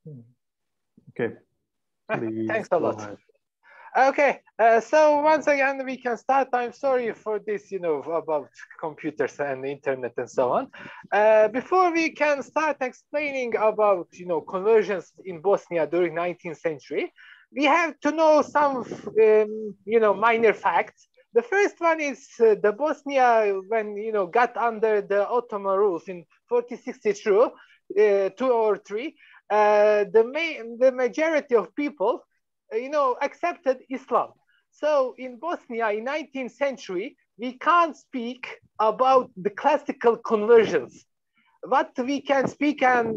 Okay. Thanks a lot. Okay, so once again, we can start. I'm sorry for this, about computers and the internet and so on. Before we can start explaining about, conversions in Bosnia during 19th century, we have to know some, minor facts. The first one is the Bosnia, when, got under the Ottoman rules in 1462, 2 or 3, the majority of people, accepted Islam. So in Bosnia in 19th century, we can't speak about the classical conversions. What we can speak and,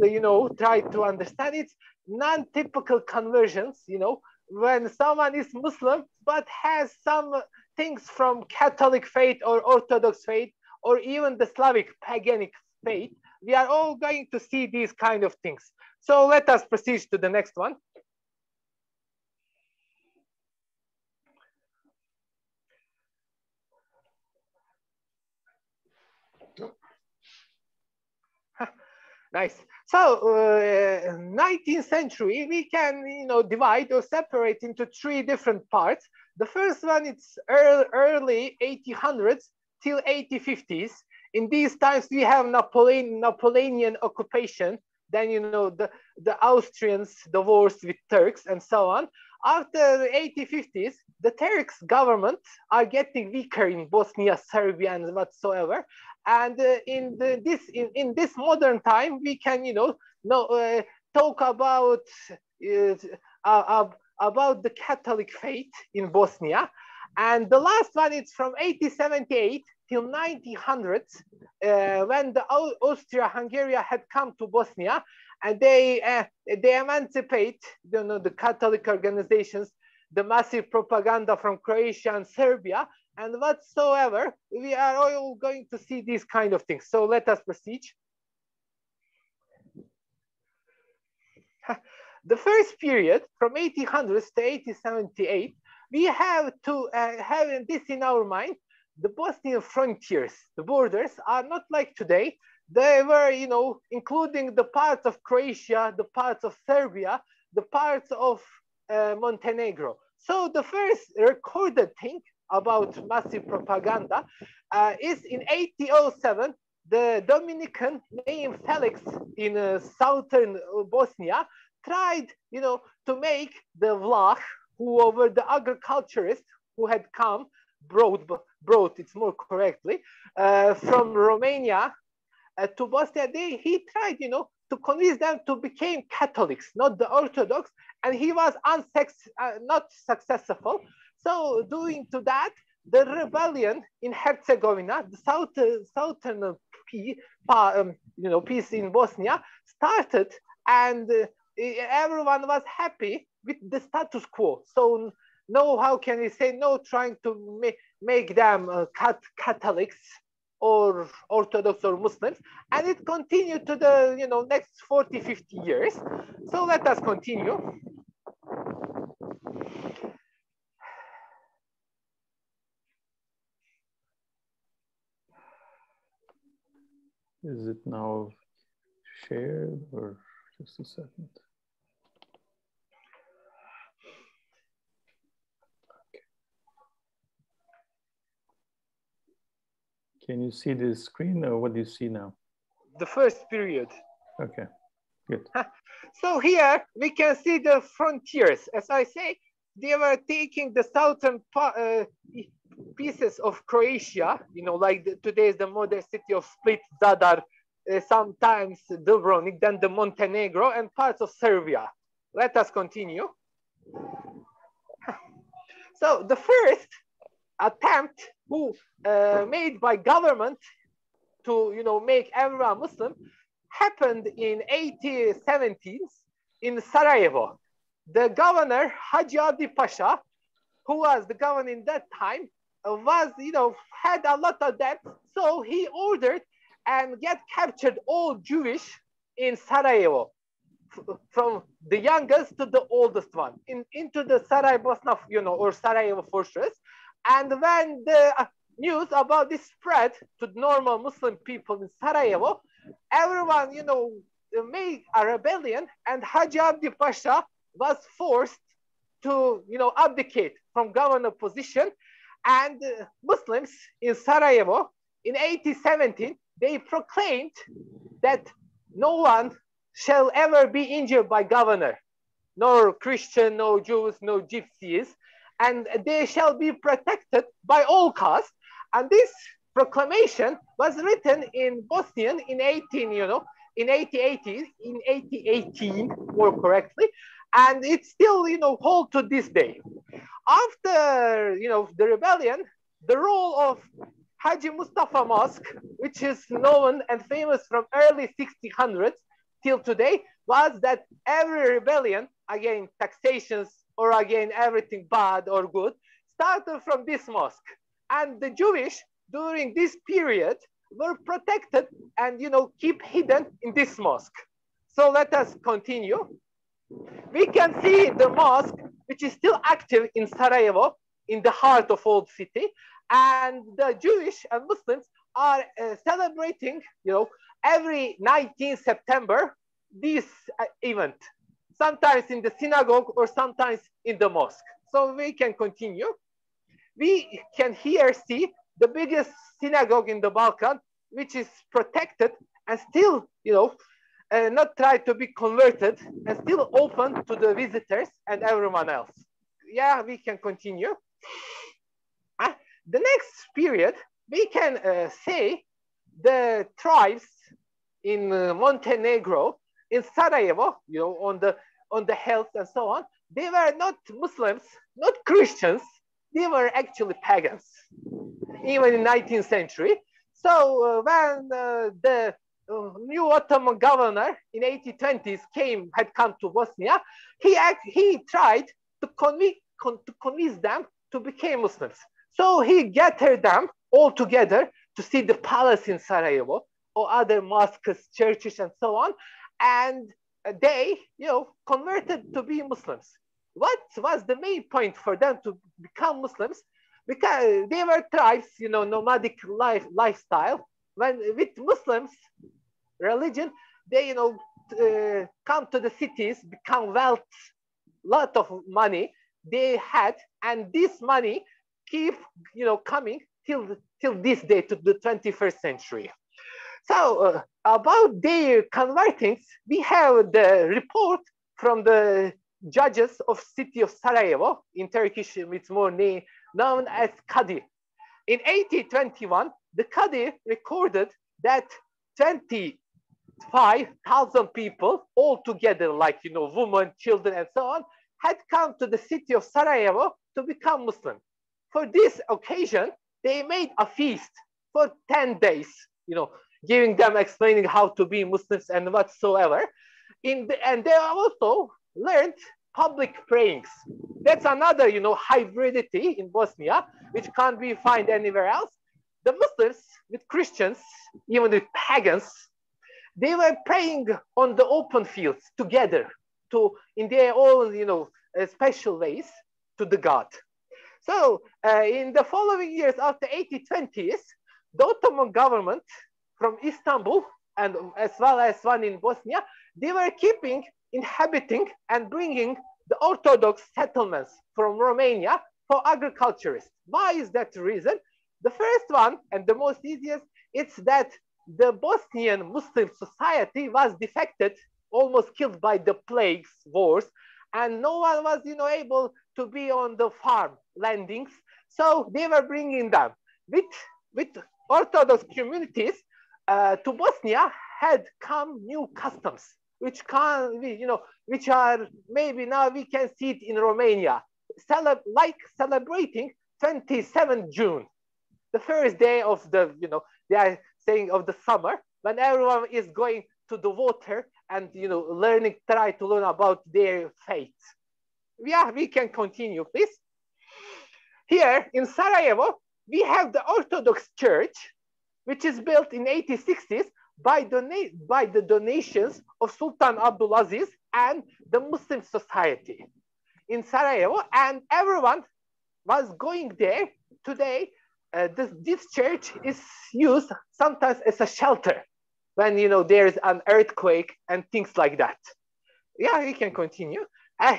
try to understand it's non-typical conversions, when someone is Muslim, but has some things from Catholic faith or Orthodox faith, or even the Slavic paganic faith. We are all going to see these kind of things. So let us proceed to the next one. Nice. So 19th century, we can, divide or separate into 3 different parts. The first one is early 1800s till 1850s. In these times, we have Napoleonian occupation. Then, the Austrians divorced with Turks and so on. After the 1850s, the Turks government are getting weaker in Bosnia, Serbia, and whatsoever. And in this modern time, we can, talk about the Catholic faith in Bosnia. And the last one is from 1878 till 1900s, when the Austria-Hungary had come to Bosnia, and they emancipate, the Catholic organizations, the massive propaganda from Croatia and Serbia, and whatsoever. We are all going to see these kind of things. So let us proceed. The first period, from 1800s to 1878, we have to have this in our mind. The Bosnian frontiers, the borders, are not like today. They were, including the parts of Croatia, the parts of Serbia, the parts of Montenegro. So the first recorded thing about massive propaganda is in 1807, the Dominican named Felix in southern Bosnia tried, to make the Vlah, who were the agriculturists who had come, brought it's more correctly, from Romania to Bosnia. He tried, to convince them to become Catholics, not the Orthodox, and he was not successful. So doing to that, the rebellion in Herzegovina, the southern piece in Bosnia, started, and everyone was happy with the status quo. So no, how can we say, no trying to make them Catholics or Orthodox or Muslims, and it continued to the next 40-50 years. So let us continue. Is it now shared, or just a second? Can you see the screen, or what do you see now? The first period. Okay, good. So here we can see the frontiers. As I say, they were taking the southern pieces of Croatia, like today is the modern city of Split, Zadar, sometimes Dubrovnik, then the Montenegro, and parts of Serbia. Let us continue. So the first attempt made by government to make everyone Muslim happened in 1870s in Sarajevo. The governor Haji Adi Pasha, who was the governor in that time, was had a lot of debt, so he ordered and get captured all Jewish in Sarajevo, from the youngest to the oldest one, into the Sarajevo, or Sarajevo fortress. And when the news about this spread to normal Muslim people in Sarajevo, everyone, made a rebellion, and Hacı Abdi Pasha was forced to, abdicate from governor position. And Muslims in Sarajevo in 1817, they proclaimed that no one shall ever be injured by governor, nor Christian, no Jews, no Gypsies, and they shall be protected by all castes. And this proclamation was written in Bosnian in 1818, more correctly, and it's still, hold to this day. After, the rebellion, the role of Haji Mustafa Mosque, which is known and famous from early 1600s till today, was that every rebellion, again, taxations, or again, everything bad or good, started from this mosque. And the Jewish, during this period, were protected and, keep hidden in this mosque. So let us continue. We can see the mosque, which is still active in Sarajevo, in the heart of old city. And the Jewish and Muslims are celebrating, every 19th September, this event, sometimes in the synagogue or sometimes in the mosque. So we can continue. We can here see the biggest synagogue in the Balkan, which is protected and still, not try to be converted and still open to the visitors and everyone else. Yeah, we can continue. The next period, we can say the tribes in Montenegro, in Sarajevo, on the hills and so on, they were not Muslims, not Christians, they were actually pagans, even in 19th century. So when the new Ottoman governor in 1820s had come to Bosnia, he tried to convince them to become Muslims. So he gathered them all together to see the palace in Sarajevo or other mosques, churches, and so on. And they, converted to be Muslims. What was the main point for them to become Muslims? Because they were tribes, nomadic lifestyle. When with Muslims religion, they, come to the cities, become wealth, lot of money they had, and this money keep, coming till this day, to the 21st century. So about their convertings, we have the report from the judges of city of Sarajevo, in Turkish it's more known as Kadi. In 1821, the Kadi recorded that 25,000 people all together, like, women, children, and so on, had come to the city of Sarajevo to become Muslim. For this occasion, they made a feast for 10 days, giving them, explaining how to be Muslims and whatsoever. And they also learned public prayings. That's another, hybridity in Bosnia, which can't be found anywhere else. The Muslims with Christians, even with pagans, they were praying on the open fields together, in their own, special ways to the God. So in the following years, after 1820s, the Ottoman government from Istanbul, and as well as one in Bosnia, they were keeping inhabiting and bringing the Orthodox settlements from Romania for agriculturists. Why is that the reason? The first one, and the most easiest, it's that the Bosnian Muslim society was defected, almost killed by the plagues, wars, and no one was, able to be on the farm landings. So they were bringing them with Orthodox communities to Bosnia had come new customs, which are maybe now we can see it in Romania, like celebrating 27th June, the first day of the, they are saying of the summer, when everyone is going to the water and, try to learn about their faith. Yeah, we can continue, please. Here in Sarajevo, we have the Orthodox Church, which is built in 1860s by the donations of Sultan Abdulaziz and the Muslim society in Sarajevo, and everyone was going there. Today, this church is used sometimes as a shelter when, you know, there's an earthquake and things like that. Yeah, we can continue.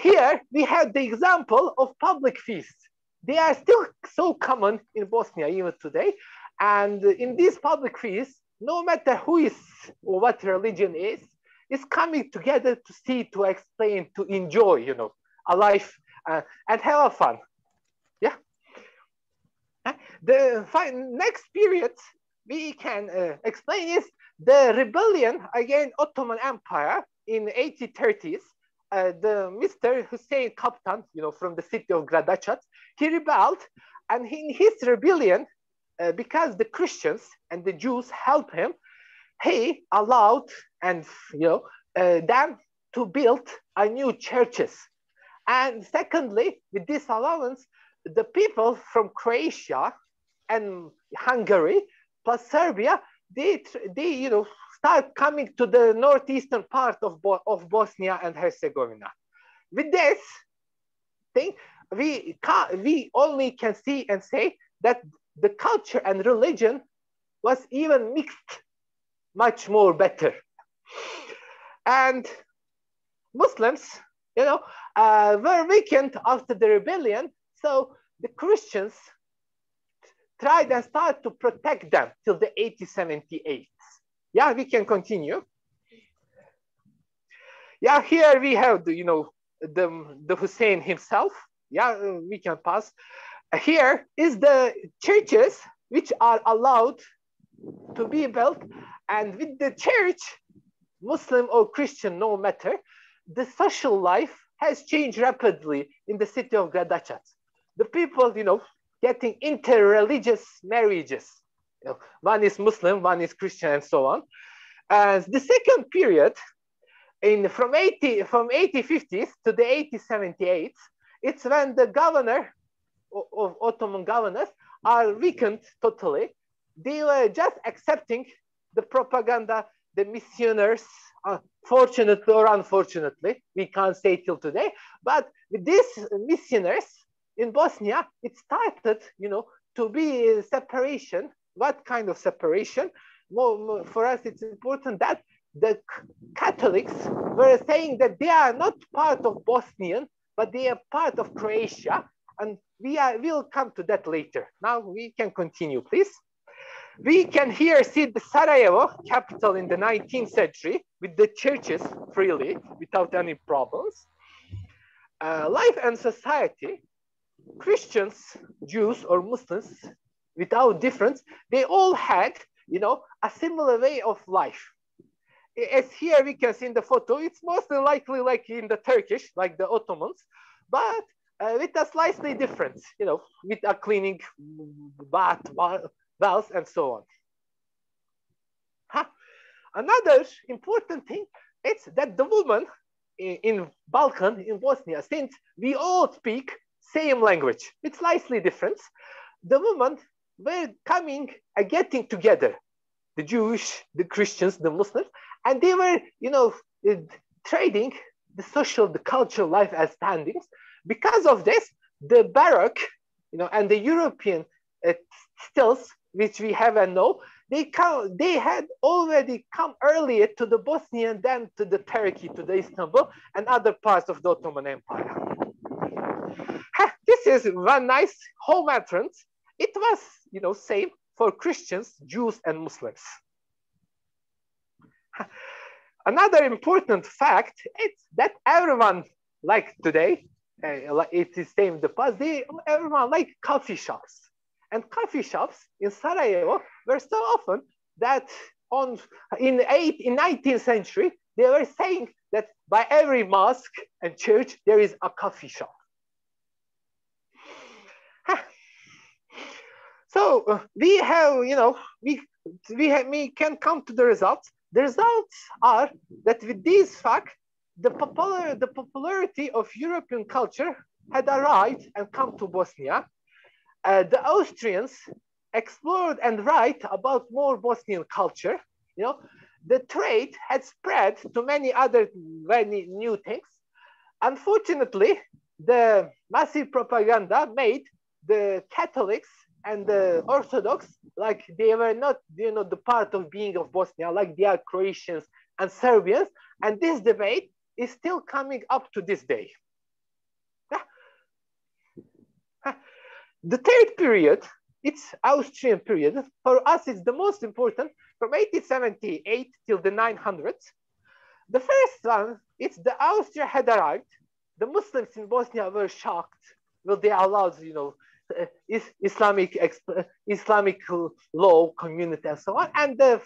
Here we have the example of public feasts. They are still so common in Bosnia even today. And in these public feasts, no matter who is or what religion is coming together to see, to explain, to enjoy, you know, a life and have fun. Yeah. The next period we can explain is the rebellion against Ottoman Empire in 1830s. The Mr. Hussein Kaptan, you know, from the city of Gradačac, he rebelled, and in his rebellion, because the Christians and the Jews helped him, he allowed and, you know, them to build a new churches. And secondly, with this allowance, the people from Croatia and Hungary plus Serbia, they you know, start coming to the northeastern part of Bosnia and Herzegovina. With this thing, we only can see and say that the culture and religion was even mixed much more better. And Muslims, you know, were weakened after the rebellion. So the Christians tried and started to protect them till the 1878. Yeah, we can continue. Yeah, here we have the, you know, the Hussein himself. Yeah, we can pass. Here is the churches which are allowed to be built, and with the church, Muslim or Christian, no matter, the social life has changed rapidly in the city of Gradačac. The people, you know, getting interreligious marriages. You know, one is Muslim, one is Christian, and so on. And the second period, from 1850s to the 1878s, it's when the governor of Ottoman governors are weakened totally. They were just accepting the propaganda, the missionaries, fortunately or unfortunately, we can't say till today, but with these missionaries in Bosnia, it started, you know, to be separation. What kind of separation? More, for us, it's important that the Catholics were saying that they are not part of Bosnian, but they are part of Croatia, and we'll come to that later. Now we can continue, please. We can here see the Sarajevo capital in the 19th century with the churches freely, without any problems. Life and society, Christians, Jews, or Muslims, without difference, they all had, you know, a similar way of life. As here we can see in the photo, it's mostly likely like in the Turkish, like the Ottomans, but with a slightly difference, you know, with a cleaning bath, wells, and so on. Another important thing is that the woman in Balkan, in Bosnia, since we all speak same language, it's slightly different, the women were coming and getting together, the Jewish, the Christians, the Muslims, and they were, you know, trading the social, the cultural life as standings. Because of this, the Baroque, you know, and the European stills, which we have and know, they had already come earlier to the Bosnian than to the Turkey, to the Istanbul, and other parts of the Ottoman Empire. This is one nice home entrance. It was, you know, same for Christians, Jews, and Muslims. Another important fact is that everyone, like today, it is same in the past, everyone like coffee shops. And coffee shops in Sarajevo were so often that in 19th century, they were saying that by every mosque and church, there is a coffee shop. So we have, you know, we can come to the results. The results are that with these facts, the popularity of European culture had arrived and come to Bosnia. The Austrians explored and write about more Bosnian culture. You know, the trade had spread to many new things. Unfortunately, the massive propaganda made the Catholics and the Orthodox, like they were not, you know, the part of being of Bosnia, like they are Croatians and Serbians. And this debate is still coming up to this day. The third period, it's Austrian period. For us, it's the most important, from 1878 till the 900s. The first one, it's the Austria had arrived. The Muslims in Bosnia were shocked. Well, they allowed, you know, Islamic law community and so on. And the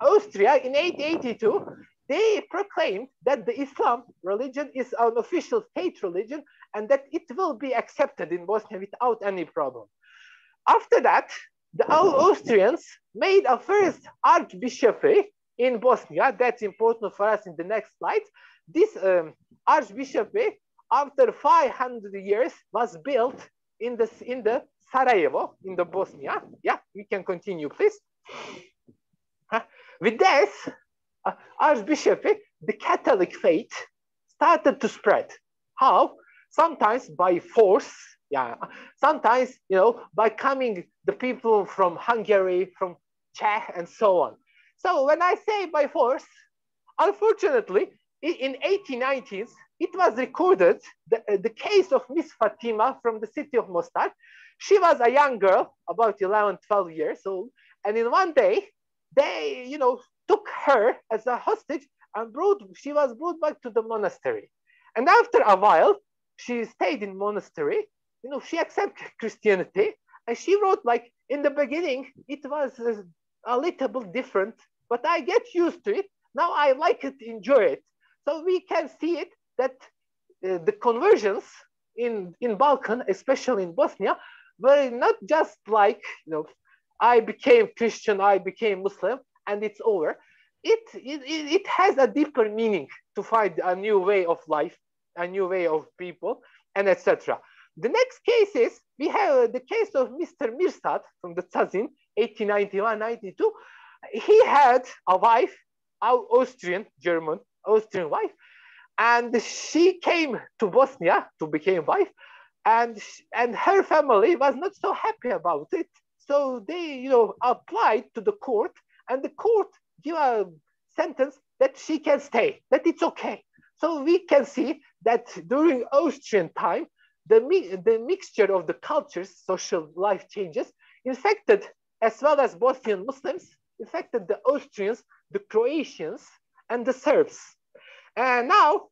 Austria in 1882, they proclaimed that the Islam religion is an official state religion and that it will be accepted in Bosnia without any problem. After that, the Austrians made a first archbishopric in Bosnia. That's important for us in the next slide. This archbishopric, after 500 years, was built in the Sarajevo, in the Bosnia. Yeah, we can continue, please. With this archbishopric, the Catholic faith started to spread. How? Sometimes by force, yeah. Sometimes, you know, by coming the people from Hungary, from Czech, and so on. So when I say by force, unfortunately, in 1890s, it was recorded the case of Miss Fatima from the city of Mostar. She was a young girl, about 11, 12 years old. And in one day, they, you know, took her as a hostage and she was brought back to the monastery. And after a while, she stayed in monastery. You know, she accepted Christianity. And she wrote, like, in the beginning, it was a little bit different, but I get used to it. Now I like it, enjoy it. So we can see it that the conversions in Balkan, especially in Bosnia, were not just like, you know, I became Christian, I became Muslim, and it's over. It has a deeper meaning to find a new way of life, a new way of people, and etc. The next case is, we have the case of Mr. Mirsad from the Tazin, 1891-92. He had a wife, Austrian wife, and she came to Bosnia to become wife, and her family was not so happy about it. So they, you know, applied to the court, and the court gave a sentence that she can stay, that it's okay. So we can see that during Austrian time, the mixture of the cultures, social life changes, infected, as well as Bosnian Muslims, infected the Austrians, the Croatians, and the Serbs. And now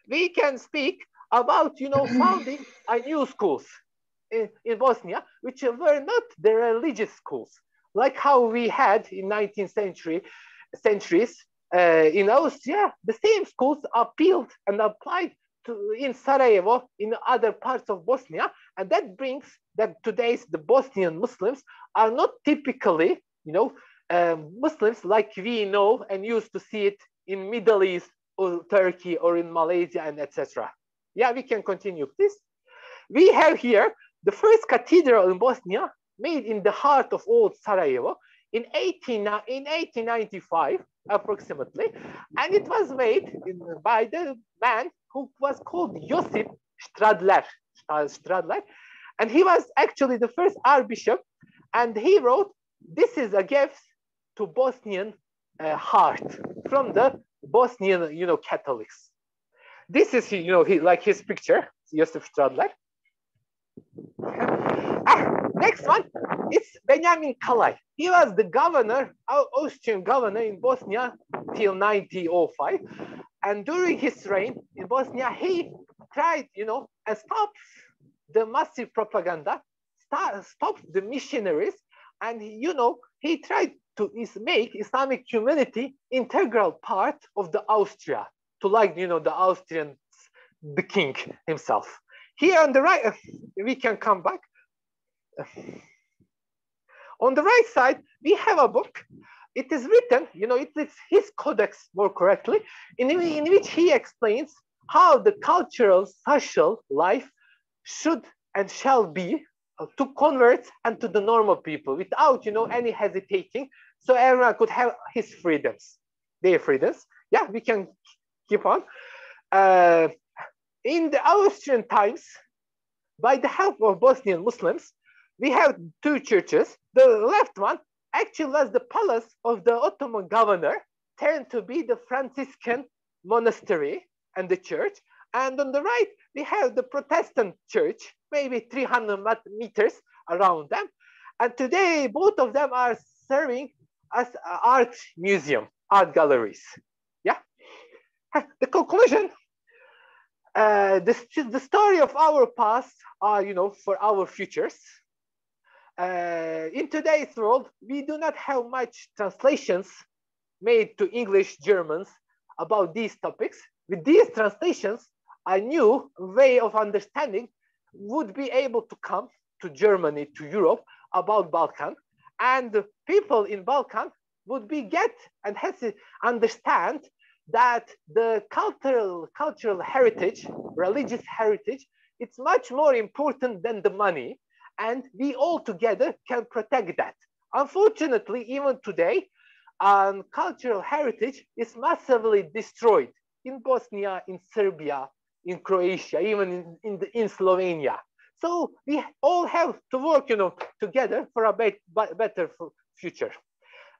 we can speak about, you know, founding a new schools in Bosnia, which were not the religious schools, like how we had in 19th centuries in Austria. The same schools appealed and applied to in Sarajevo, in other parts of Bosnia, and that brings that today's the Bosnian Muslims are not typically, you know, Muslims like we know and used to see it in Middle East or Turkey or in Malaysia and etc. Yeah, we can continue, please. We have here the first cathedral in Bosnia, made in the heart of old Sarajevo in 1895 approximately, and it was made by the man who was called Josip Stradler, and he was actually the first archbishop, and he wrote, "This is a gift to Bosnian heart from the Bosnian, you know, Catholics." This is, you know, like his picture, Josip Stradler. Next one, it's Benjamin Kalaj. He was the governor, Austrian governor in Bosnia till 1905. And during his reign in Bosnia, he tried, you know, and stopped the massive propaganda, stopped the missionaries, and, you know, he tried to make Islamic community integral part of the Austria, to like, you know, the Austrians, the king himself. Here on the right, we can come back. On the right side, we have a book. It is written, you know, it's his codex more correctly, in which he explains how the cultural, social life should and shall be to converts and to the normal people without, you know, any hesitating. So everyone could have his freedoms, their freedoms. Yeah, we can keep on. In the Austrian times, by the help of Bosnian Muslims, we have two churches. The left one actually was the palace of the Ottoman governor, turned to be the Franciscan monastery and the church. And on the right, we have the Protestant church, maybe 300 meters around them. And today, both of them are serving as art museum, art galleries. Yeah. The conclusion, the story of our past are, for our futures. In today's world, we do not have much translations made to English, Germans about these topics. With these translations, a new way of understanding would be able to come to Germany, to Europe, about Balkan. And the people in Balkan would get and understand that the cultural heritage, religious heritage, it's much more important than the money. And we all together can protect that. Unfortunately, even today, cultural heritage is massively destroyed in Bosnia, in Serbia, in Croatia, even in Slovenia. So we all have to work, together for a better future.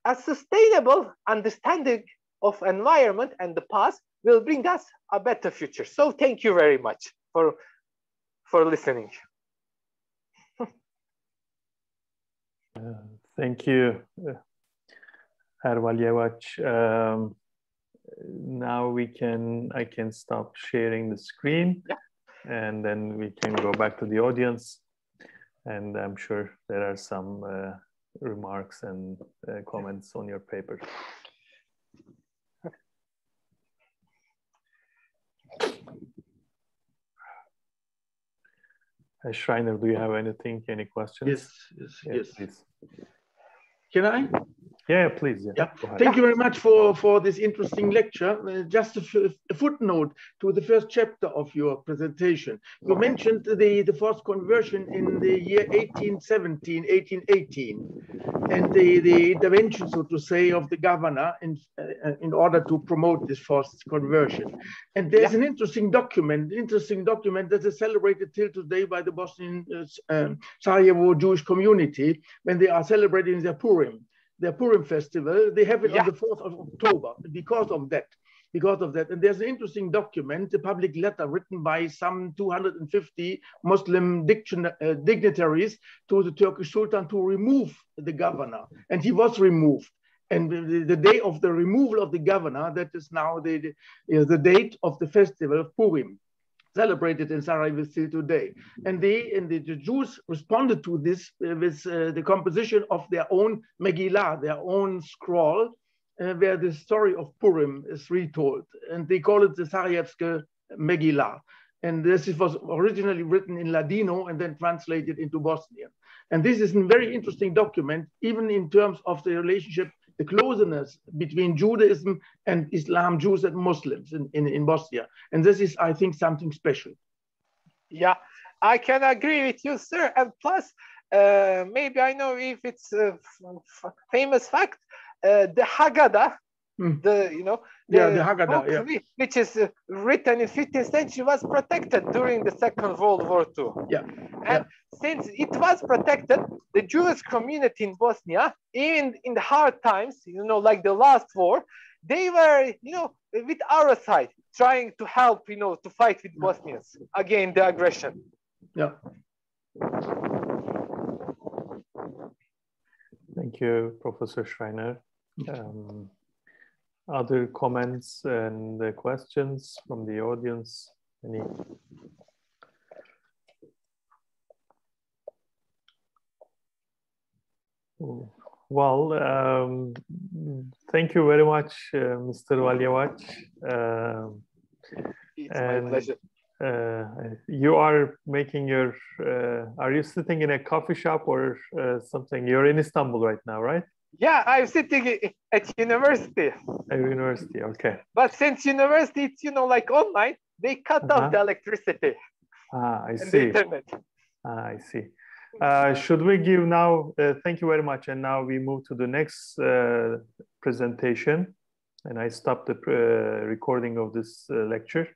A sustainable understanding of environment and the past will bring us a better future. So thank you very much for listening. Thank you, Herr Valjevac. Now I can stop sharing the screen, yeah. And then we can go back to the audience. And I'm sure there are some remarks and comments on your paper. Schreiner, do you have anything, any questions? Yes. Please. Can I? Yeah, please. Yeah. Thank you very much for this interesting lecture. Just a footnote to the first chapter of your presentation. You mentioned the forced conversion in the year 1817, 1818, and the intervention, so to say, of the governor in order to promote this forced conversion. And there's an interesting document that is celebrated till today by the Bosnian Sarajevo Jewish community when they are celebrating their Purim festival. They have it on the 4th of October because of that. And there's an interesting document, a public letter written by some 250 Muslim dignitaries to the Turkish Sultan to remove the governor. And he was removed. And the day of the removal of the governor, that is now the date of the festival of Purim, celebrated in Sarajevo still today. And the Jews responded to this with the composition of their own Megillah, their own scroll, where the story of Purim is retold. And they call it the Zaryatska Megillah. And this was originally written in Ladino and then translated into Bosnian. And this is a very interesting document, even in terms of the relationship, the closeness between Judaism and Islam, Jews and Muslims in Bosnia. And this is, I think, something special. Yeah, I can agree with you, sir. And plus, maybe I know if it's a famous fact, the Haggadah, the Haggadah, which is written in 15th century, was protected during the Second World War II. And since it was protected, the Jewish community in Bosnia, even in the hard times, like the last war, they were, with our side, trying to help, to fight with Bosnians against the aggression. Thank you, Professor Schreiner. Other comments and questions from the audience? Any? Well, thank you very much, Mr. Valjevac. It's my pleasure. You are making your, are you sitting in a coffee shop or something? You're in Istanbul right now, right? Yeah, I'm sitting at university. At university, okay. But since university, it's, like online, they cut off the electricity. I see. The internet. I see. Should we give now, thank you very much. And now we move to the next presentation. And I stopped the recording of this lecture.